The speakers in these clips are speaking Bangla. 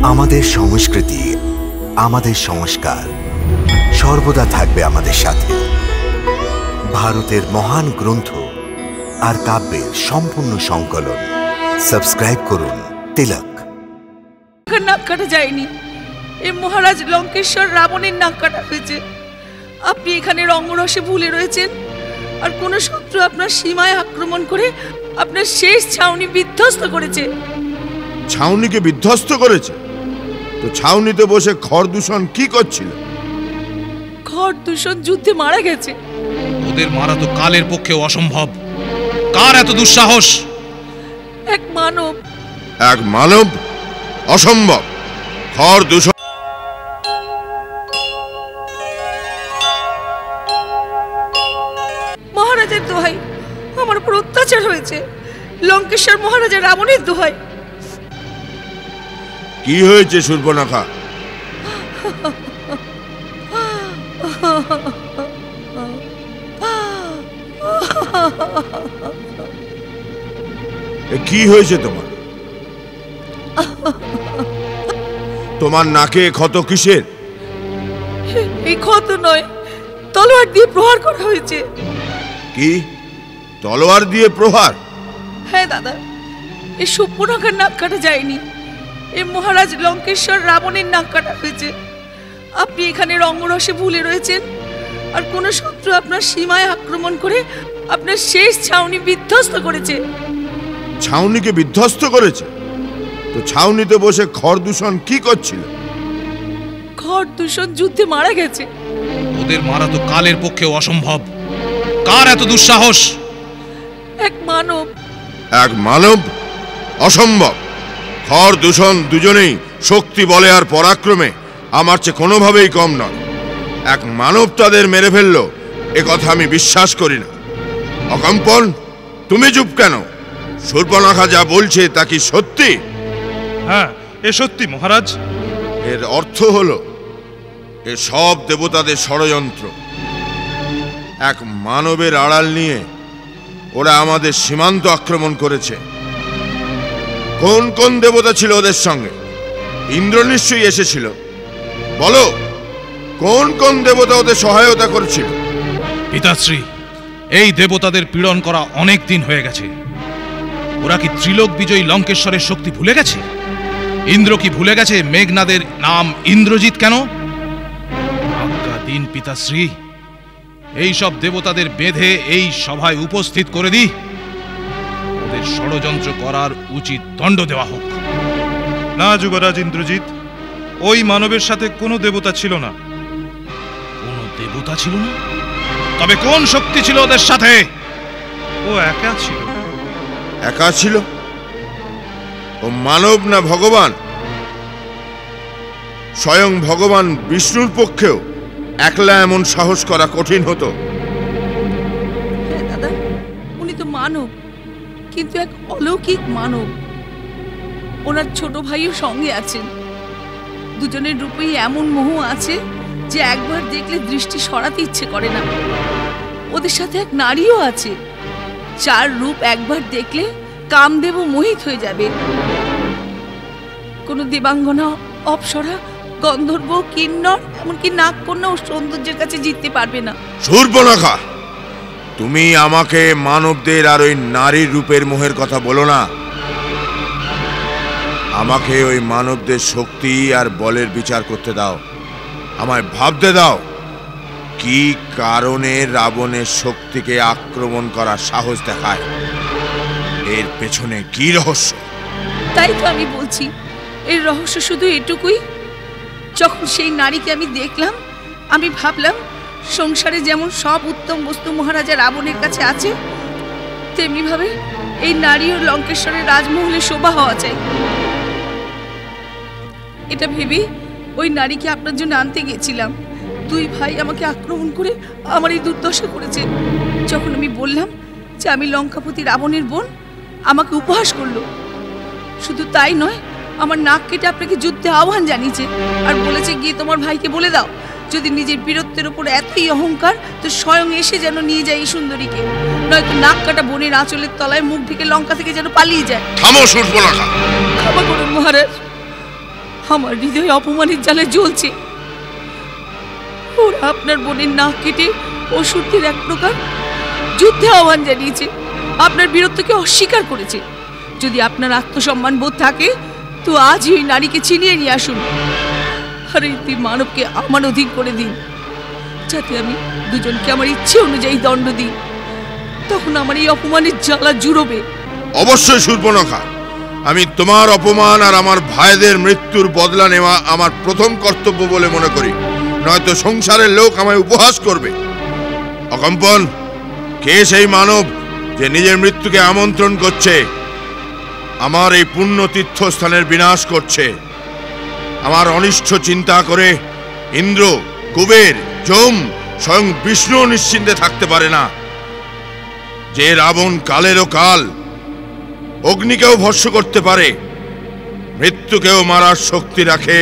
আমাদের সংস্কৃতি, আমাদের সংস্কার সর্বদা থাকবে আমাদের সাথে। ভারতের মহান গ্রন্থ আর কাব্যের সম্পূর্ণ সংকলন। সাবস্ক্রাইব করুন তিলক। নাক কাটা যায়নি, এই মহারাজ লঙ্কেশ্বর রাবণের নাক কাটা হয়েছে। আপনি এখানে রঙ্গরসে ভুলে রয়েছেন, আর কোন শত্রু আপনার সীমায় আক্রমণ করে আপনার শেষ ছাউনি বিধ্বস্ত করেছে। ছাউনিকে বিধ্বস্ত করেছে? তো ছাউনিতে বসে খরদূষণ কি করছিল? খরদূষণ যুদ্ধে মারা গেছে। ওদের মারা তো কালের পক্ষে অসম্ভব। কার এত দুঃসাহস? এক মানব। এক মানব? অসম্ভব। খরদূষণ মহারাজের দোহাই, আমার উপর অত্যাচার হয়েছে। লঙ্কেশ্বর মহারাজা রাবণের দোহাই। কি হয়েছে শূর্পণখা? কি হয়েছে তোমার? তোমার নাকে ক্ষত কিসের? এই ক্ষত নয়, তলোয়ার দিয়ে প্রহার করা হয়েছে। কি? তলোয়ার দিয়ে প্রহার? হ্যাঁ দাদা, এই শূর্পণখার নাক কাটা যায়নি, এই মহারাজ লঙ্কেশ্বর রাবণের নাক কাটা হয়েছে। আপনি এখানে রঙ্গরসে ভুলে রয়েছেন, আর কোন শত্রু আপনার সীমায় আক্রমণ করে আপনার শেষ ছাউনি বিধ্বস্ত করেছে। ছাউনিকে বিধ্বস্ত করেছে? তো ছাউনিতে বসে খরদূষণ কি করছিল? খরদূষণ যুদ্ধে মারা গেছে। ওদের মারা তো কালের পক্ষে অসম্ভব। কার এত দুঃসাহস? এক মানব। এক মানব? অসম্ভব। খরদূষণ দুজনেই শক্তি বলে আর পরাক্রমে আমার চেয়ে কোনোভাবেই কম নয়। এক মানব তাদের মেরে ফেললো, এ কথা আমি বিশ্বাস করি না। অকম্পন, তুমি চুপ কেন? শূর্পণখা যা বলছে তা কি সত্যি? হ্যাঁ, এ সত্যি মহারাজ। এর অর্থ হলো এ সব দেবতাদের ষড়যন্ত্র। এক মানবের আড়াল নিয়ে ওরা আমাদের সীমান্ত আক্রমণ করেছে। কোন কোন দেবতা ছিল ওদের সঙ্গে? ইন্দ্র নিশ্চয়ই এসেছিল। বলো, কোন কোন দেবতা ওদের সহায়তা করেছিল? পিতাশ্রী, এই দেবতাদের পীড়ন করা অনেক দিন হয়ে গেছে। ওরা কি ত্রিলোক বিজয়ী লঙ্কেশ্বরের শক্তি ভুলে গেছে? ইন্দ্র কি ভুলে গেছে মেঘনাদের নাম ইন্দ্রজিৎ কেন? আজ্ঞা দিন পিতাশ্রী, এই সব দেবতাদের বেঁধে এই সভায় উপস্থিত করে দিই। ওদের ষড়যন্ত্র করার উচিত দণ্ড দেওয়া হোক। না যুবরাজ ইন্দ্রজিৎ, ওই মানবের সাথে কোনো দেবতা ছিল না। কোনো দেবতা ছিল না? তবে কোন শক্তি ছিল ওদের সাথে? ও একা ছিল। একা ছিল? ও মানব না ভগবান? স্বয়ং ভগবান বিষ্ণুর পক্ষেও একলা এমন সাহস করা কঠিন হতো। হ্যাঁ দাদা, উনি তো মানব, কিন্তু এক অলৌকিক মানব। ওনার ছোট ভাইও সঙ্গে আছেন। দুজনের রূপেই এমন মোহ আছে যে একবার দেখলে দৃষ্টি সরাতে ইচ্ছে করে না। ওদের সাথে এক নারীও আছে, যার রূপ একবার দেখলে কামদেব মোহিত হয়ে যাবে। কোন দেবাঙ্গনা, অপ্সরা, গন্ধর্ব, কিন্নর, এমনকি নাগকন্যা ও সৌন্দর্যের কাছে জিততে পারবে না। শূর্পণখা, তুমি আমাকে মানবদের আর ওই নারীর রূপের মোহের কথা বলো না। আমাকে ওই মানবদের শক্তি আর বলের বিচার করতে দাও। আমায় ভাবতে দাও কি কারণে রাবণের শক্তিকে আক্রমণ করার সাহস দেখায়। এর পেছনে কি রহস্য? তাই তো আমি বলছি, এর রহস্য শুধু এটুকুই, যখন সেই নারীকে আমি দেখলাম, আমি ভাবলাম সংসারে যেমন সব উত্তম বস্তু মহারাজা রাবণের কাছে আছে, তেমনি ভাবে এই নারী ও লঙ্কেশ্বরের রাজমহলে শোভা হওয়া চাই। এটা ভেবে ওই নারীকে আপনার জন্য আনতে গেছিলাম। দুই ভাই আমাকে আক্রমণ করে আমার এই দুর্দশা করেছে। যখন আমি বললাম যে আমি লঙ্কাপতি রাবণের বোন, আমাকে উপহাস করলো। শুধু তাই নয়, আমার নাক কেটে আপনাকে যুদ্ধে আহ্বান জানিয়েছে, আর বলেছে গিয়ে তোমার ভাইকে বলে দাও, যদি নিজের বীরত্বের উপর এতই অহংকার, তো স্বয়ং এসে যেন নিয়ে যায় এই সুন্দরীকে, নয়তো নাক কাটা বোনের আঁচলের তলায় মুখ ঢেকে লঙ্কা থেকে যেন পালিয়ে যায়। থামো শূর্পণখা। ক্ষমা করুন মহারাজ, আমার হৃদয় অপমানের জ্বালে জ্বলছে। ওরা আপনার বোনের নাক কেটে অসুরদের এক প্রকার যুদ্ধে আহ্বান জানিয়েছে, আপনার বীরত্বকে অস্বীকার করেছে। যদি আপনার আত্মসম্মান বোধ থাকে তো আজই ওই নারীকে ছিনিয়ে নিয়ে আসুন, আর এই মানবকে আমার অধীন করে দিন, যাতে আমি দুজনকে আমার ইচ্ছে অনুযায়ী দণ্ড দিই। তখন আমার এই অপমানের জ্বালা জুড়বে। অবশ্যই শূর্পণখা, আমি তোমার অপমান আর আমার ভাইদের মৃত্যুর বদলা নেওয়া আমার প্রথম কর্তব্য বলে মনে করি, নয়তো সংসারের লোক আমায় উপহাস করবে। অকম্পন, কে সেই মানব যে নিজের মৃত্যুকে আমন্ত্রণ করছে, আমার এই পুণ্য তীর্থস্থানের বিনাশ করছে? আমার অনিষ্ট চিন্তা করে ইন্দ্র, কুবের, যম, স্বয়ং বিষ্ণু নিশ্চিন্তে থাকতে পারে না। যে রাবণ কালেরও কাল, অগ্নিকেও ভস্ম করতে পারে, মৃত্যুকেও মারার শক্তি রাখে,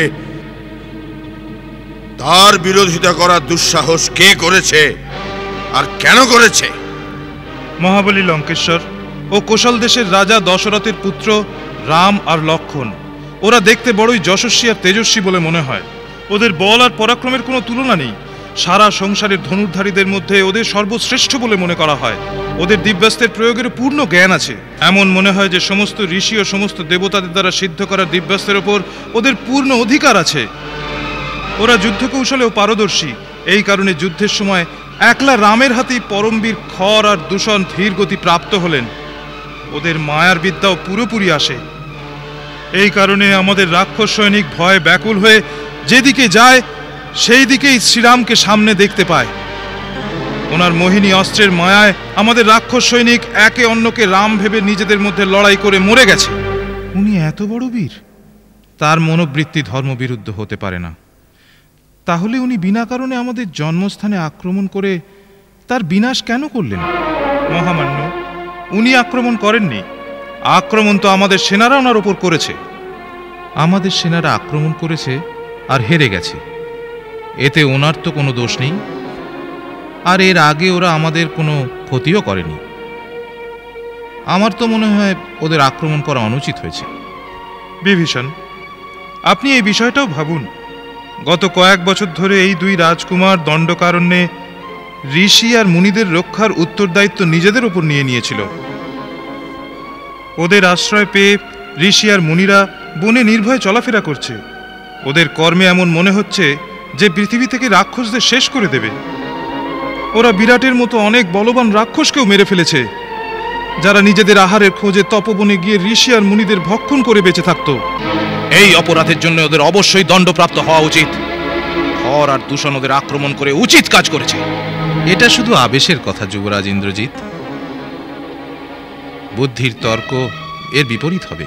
তার বিরোধিতা করার দুঃসাহস কে করেছে আর কেন করেছে? মহাবলী লঙ্কেশ্বর ও কোশল দেশের রাজা দশরথের পুত্র রাম আর লক্ষণ। ওরা দেখতে বড়ই যশস্বী আর তেজস্বী বলে মনে হয়। ওদের বল আর পরাক্রমের কোনো তুলনা নেই। সারা সংসারের ধনুর্ধারীদের মধ্যে ওদের সর্বশ্রেষ্ঠ বলে মনে করা হয়। ওদের দিব্যাস্ত্রের প্রয়োগের পূর্ণ জ্ঞান আছে। এমন মনে হয় যে সমস্ত ঋষি ও সমস্ত দেবতাদের দ্বারা সিদ্ধ করা দিব্যাস্ত্রের ওপর ওদের পূর্ণ অধিকার আছে। ওরা যুদ্ধ কৌশলেও পারদর্শী। এই কারণে যুদ্ধের সময় একলা রামের হাতেই পরমবীর খর আর দূষণ ধীর গতি প্রাপ্ত হলেন। ওদের মায়ার বিদ্যাও পুরোপুরি আসে। এই কারণে আমাদের রাক্ষস সৈনিক ভয়ে ব্যাকুল হয়ে যেদিকে যায় সেই দিকেই শ্রীরামকে সামনে দেখতে পায়। ওনার মোহিনী অস্ত্রের মায়ায় আমাদের রাক্ষস সৈনিক একে অন্যকে রাম ভেবে নিজেদের মধ্যে লড়াই করে মরে গেছে। উনি এত বড় বীর, তার মনোবৃত্তি ধর্মবিরুদ্ধ হতে পারে না। তাহলে উনি বিনা কারণে আমাদের জন্মস্থানে আক্রমণ করে তার বিনাশ কেন করলেন? মহামান্য, উনি আক্রমণ করেননি। আক্রমণ তো আমাদের সেনারা ওনার ওপর করেছে। আমাদের সেনারা আক্রমণ করেছে আর হেরে গেছে, এতে ওনার তো কোনো দোষ নেই। আর এর আগে ওরা আমাদের কোনো ক্ষতিও করেনি। আমার তো মনে হয় ওদের আক্রমণ করা অনুচিত হয়েছে। বিভীষণ, আপনি এই বিষয়টাও ভাবুন। গত কয়েক বছর ধরে এই দুই রাজকুমার দণ্ডকারণ্যে ঋষি আর মুনিদের রক্ষার উত্তরদায়িত্ব নিজেদের উপর নিয়ে নিয়েছিল। ওদের আশ্রয় পেয়ে ঋষি আর মুনিরা বনে নির্ভয়ে চলাফেরা করছে। ওদের কর্মে এমন মনে হচ্ছে যে পৃথিবী থেকে রাক্ষসদের শেষ করে দেবে। ওরা বিরাটের মতো অনেক বলবান রাক্ষসকেও মেরে ফেলেছে, যারা নিজেদের আহারের খোঁজে তপবনে গিয়ে ঋষি আর মুনিদের ভক্ষণ করে বেঁচে থাকত। এই অপরাধের জন্য ওদের অবশ্যই দণ্ডপ্রাপ্ত হওয়া উচিত। খর আর দূষণ ওদের আক্রমণ করে উচিত কাজ করেছে। এটা শুধু আবেশের কথা যুবরাজ ইন্দ্রজিৎ। বুদ্ধির তর্ক এর বিপরীত হবে।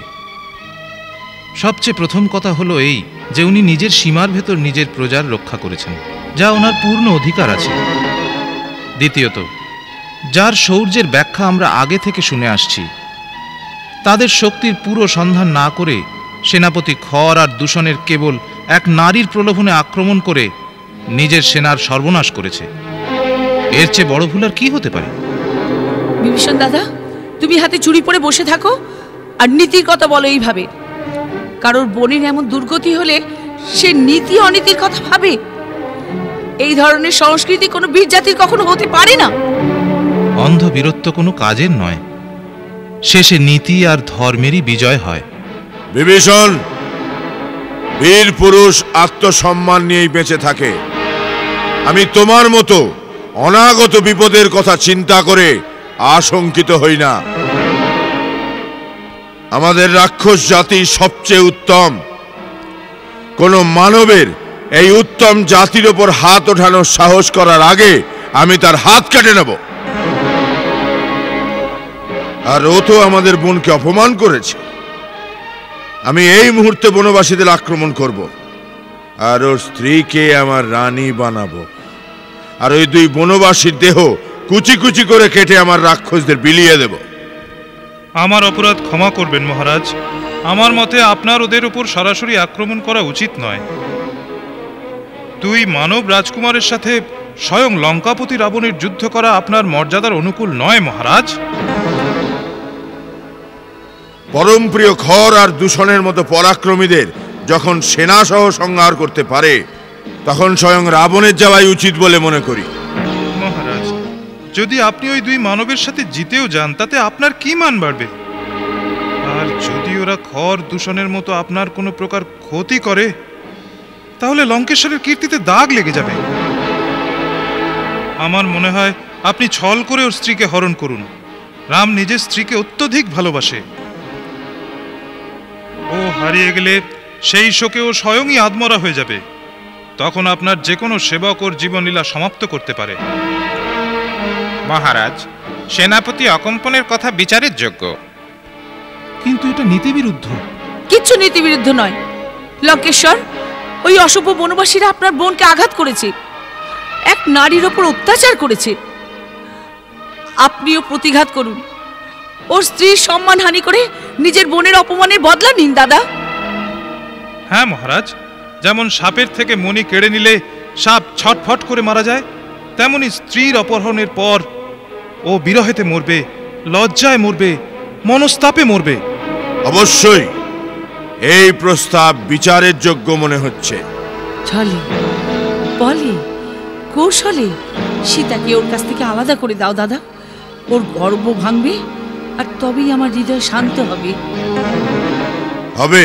সবচেয়ে প্রথম কথা হলো এই যে উনি নিজের সীমার ভেতর নিজের প্রজার রক্ষা করেছেন, যা ওনার পূর্ণ অধিকার আছে। দ্বিতীয়ত, যার শৌর্যের ব্যাখ্যা আমরা আগে থেকে শুনে আসছি, তাদের শক্তির পুরো সন্ধান না করে সেনাপতি খর আর দূষণের কেবল এক নারীর প্রলোভনে আক্রমণ করে নিজের সেনার সর্বনাশ করেছে। এর চেয়ে বড় ভুল আর কি হতে পারে? বিভীষণ দাদা, তুমি হাতে চুরি পরে বসে থাকো আর নীতির কথা বলো এইভাবে। কারোর বোনের এমন দুর্গতি হলে সে নীতি অনীতির কথা ভাবে। এই ধরনের সংস্কৃতি কোনো বীর জাতির কখনো হতে পারে না। অন্ধ বীরত্ব কোনো কাজের নয়, শেষে নীতি আর ধর্মেরই বিজয় হয়। বিভীষণ, বীর পুরুষ আত্মসম্মান নিয়েই বেঁচে থাকে। আমি তোমার মতো অনাগত বিপদের কথা চিন্তা করে আশঙ্কিত হই না। আমাদের রাক্ষস জাতি সবচেয়ে উত্তম। কোন মানবের এই উত্তম জাতির ওপর হাত ওঠানোর সাহস করার আগে আমি তার হাত কেটে নেব। আর ও তো আমাদের বোনকে অপমান করেছে। আমি এই মুহূর্তে বনবাসীদের আক্রমণ করব আর ওর স্ত্রীকে আমার রানী বানাবো। আর ওই দুই বনবাসীর দেহ কুচি কুচি করে কেটে আমার রাক্ষসদের বিলিয়ে দেব। আমার অপরাধ ক্ষমা করবেন মহারাজ। আমার মতে আপনার ওদের উপর সরাসরি আক্রমণ করা উচিত নয়। দুই মানব রাজকুমারের সাথে স্বয়ং লঙ্কাপতি রাবণের যুদ্ধ করা আপনার মর্যাদার অনুকূল নয় মহারাজ। পরম প্রিয় খর আর দূষণের মতো পরাক্রমীদের যখন সেনা সহ সংহার করতে পারে, তখন স্বয়ং রাবণের যাওয়াই উচিত বলে মনে করি। মহারাজ, যদি আপনি ওই দুই মানবের সাথে জিতেও যান, তাতে আপনার কি মান বাড়বে? আর যদি ওরা খর দূষণের মতো আপনার কোনো প্রকার ক্ষতি করে, তাহলে লঙ্কেশ্বরের কীর্তিতে দাগ লেগে যাবে। আমার মনে হয় আপনি ছল করে ওর স্ত্রীকে হরণ করুন। রাম নিজের স্ত্রীকে অত্যধিক ভালোবাসে। ও হারিয়ে গেলে সেই শোকে ও স্বয়ংই আত্মরা হয়ে যাবে। তখন আপনার যে কোনো সেবক ওর জীবনলীলা সমাপ্ত করতে পারে। মহারাজ, সেনাপতি অকম্পনের কথা বিচারের যোগ্য, কিন্তু এটা নীতিবিরুদ্ধ। কিচ্ছু নীতিবিরুদ্ধ নয় লঙ্কেশ্বর। ওই অশুভ বনবাসীরা আপনার বোনকে আঘাত করেছে, এক নারীর ওপর অত্যাচার করেছে। আপনিও প্রতিঘাত করুন, ওর স্ত্রীর সম্মানহানি করে নিজের বোনের অপমানের বদলা নিন দাদা। হ্যাঁ মহারাজ, যেমন সাপের থেকে মণি কেড়ে নিলে সাপ ছটফট করে মারা যায়, তেমনি স্ত্রীর অপহরণের পর ও বিরহেতে মরবে, লজ্জায় মরবে, মনস্তাপে মরবে। অবশ্যই এই প্রস্তাব বিচারের যোগ্য মনে হচ্ছে। ছলে বলে কৌশলে সীতাকে ওর কাছ থেকে আলাদা করে দাও দাদা। ওর গর্ব ভাঙবে, আর তবেই আমার হৃদয় শান্ত হবে। হবে,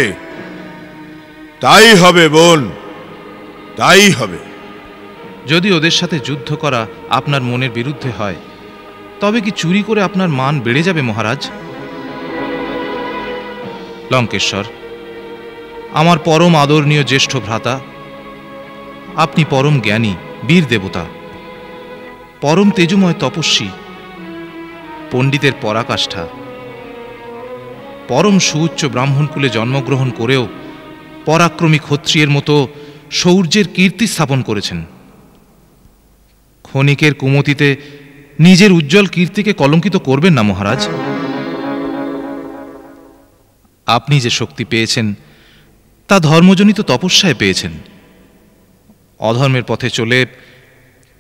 তাই হবে বোন, তাই হবে। যদি ওদের সাথে যুদ্ধ করা আপনার মনের বিরুদ্ধে হয়, তবে কি চুরি করে আপনার মান বেড়ে যাবে মহারাজ? লঙ্কেশ্বর, আমার পরম আদরণীয় জ্যেষ্ঠ ভ্রাতা, আপনি পরম জ্ঞানী, বীর দেবতা, পরম তেজময় তপস্বী, পণ্ডিতের পরাকাষ্ঠা, পরম সুউচ্চ ব্রাহ্মণকুলে জন্মগ্রহণ করেও পরাক্রমী ক্ষত্রিয়ের মতো শৌর্যের কীর্তি স্থাপন করেছেন। ক্ষণিকের কুমতিতে নিজের উজ্জ্বল কীর্তিকে কলঙ্কিত করবেন না মহারাজ। আপনি যে শক্তি পেয়েছেন তা ধর্মজনিত তপস্যায় পেয়েছেন। অধর্মের পথে চলে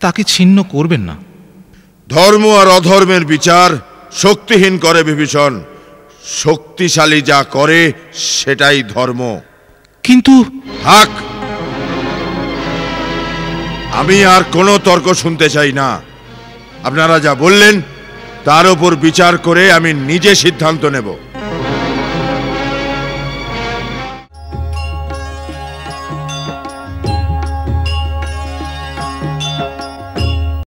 তাকে ছিন্ন করবেন না। ধর্ম আর অধর্মের বিচার শক্তিহীন করে বিভীষণ। শক্তিশালী যা করে সেটাই ধর্ম। কিন্তু থাক, আমি আর কোনো তর্ক শুনতে চাই না। আপনারা যা বললেন তার উপর বিচার করে আমি নিজে সিদ্ধান্ত নেব।